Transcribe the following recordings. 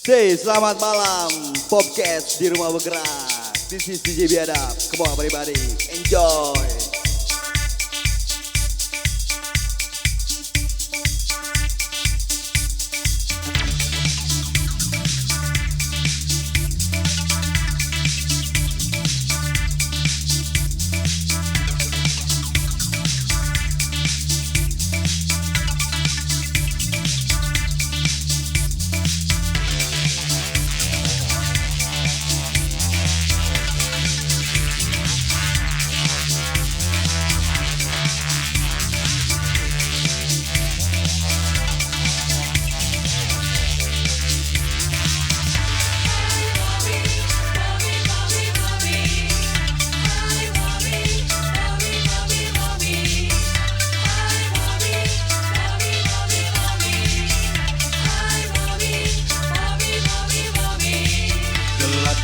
Say, selamat malam, Popcats di rumah bergerak. This is DJ Biadab. Come on everybody, enjoy.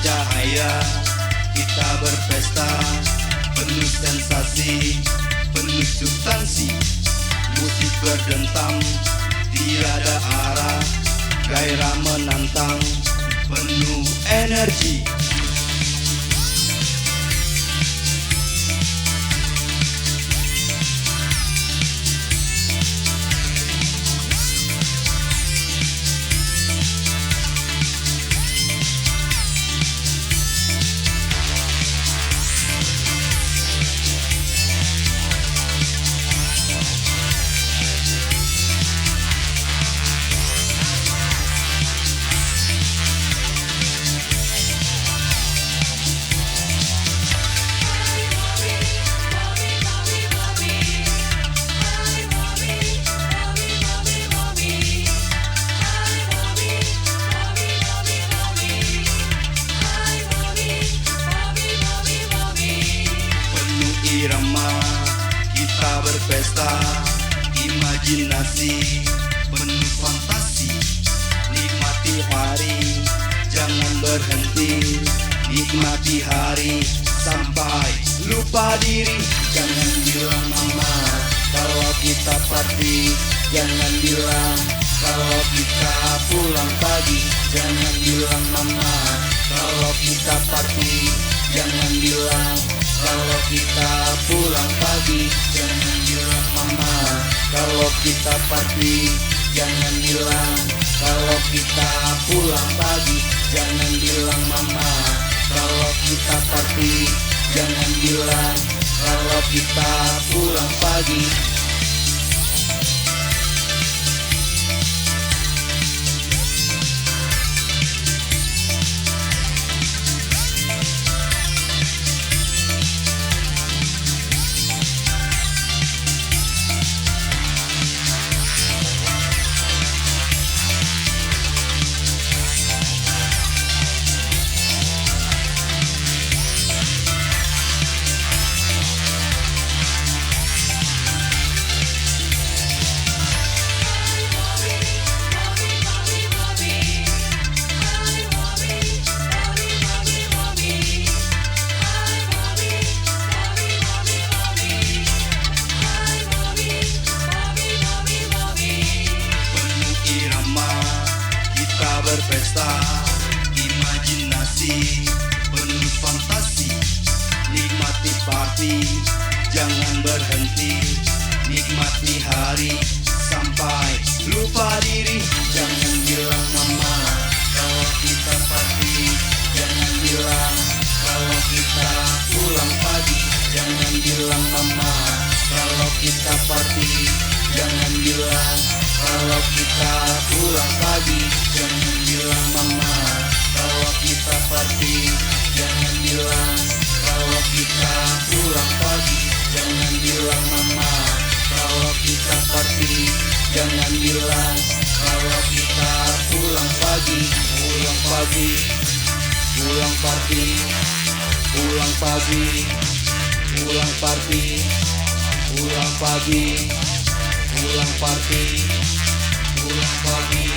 Cahaya, kita berpesta, penuh sensasi, penuh substansi. Musik berdentam, tiada arah, gairah menantang, penuh energi. Irama, kita berpesta, imajinasi, penuh fantasi. Nikmati hari, jangan berhenti. Nikmati hari, sampai lupa diri. Jangan bilang mama, kalau kita party. Jangan bilang, kalau kita pulang pagi. Jangan bilang mama, kalau kita party. Jangan bilang, kalau kita pulang pagi. Jangan bilang mama, kalau kita party. Jangan bilang, kalau kita pulang pagi. Jangan bilang mama, kalau kita party. Jangan bilang, kalau kita pulang pagi. Berpesta, imajinasi, penuh fantasi. Nikmati party, jangan berhenti. Nikmati hari, sampai lupa diri. Jangan bilang mama, kalau kita party. Jangan bilang, kalau kita pulang pagi. Jangan bilang mama, kalau kita party. Jangan bilang, kalau kita pulang pagi. Jangan bilang mama, kalau kita party. Jangan bilang, kalau kita pulang pagi. Jangan bilang mama, kalau kita party. Jangan bilang, kalau kita pulang pagi. Pulang pagi, pulang party. Pulang pagi, pulang party. Pulang pagi, pulang party. Pulang pagi.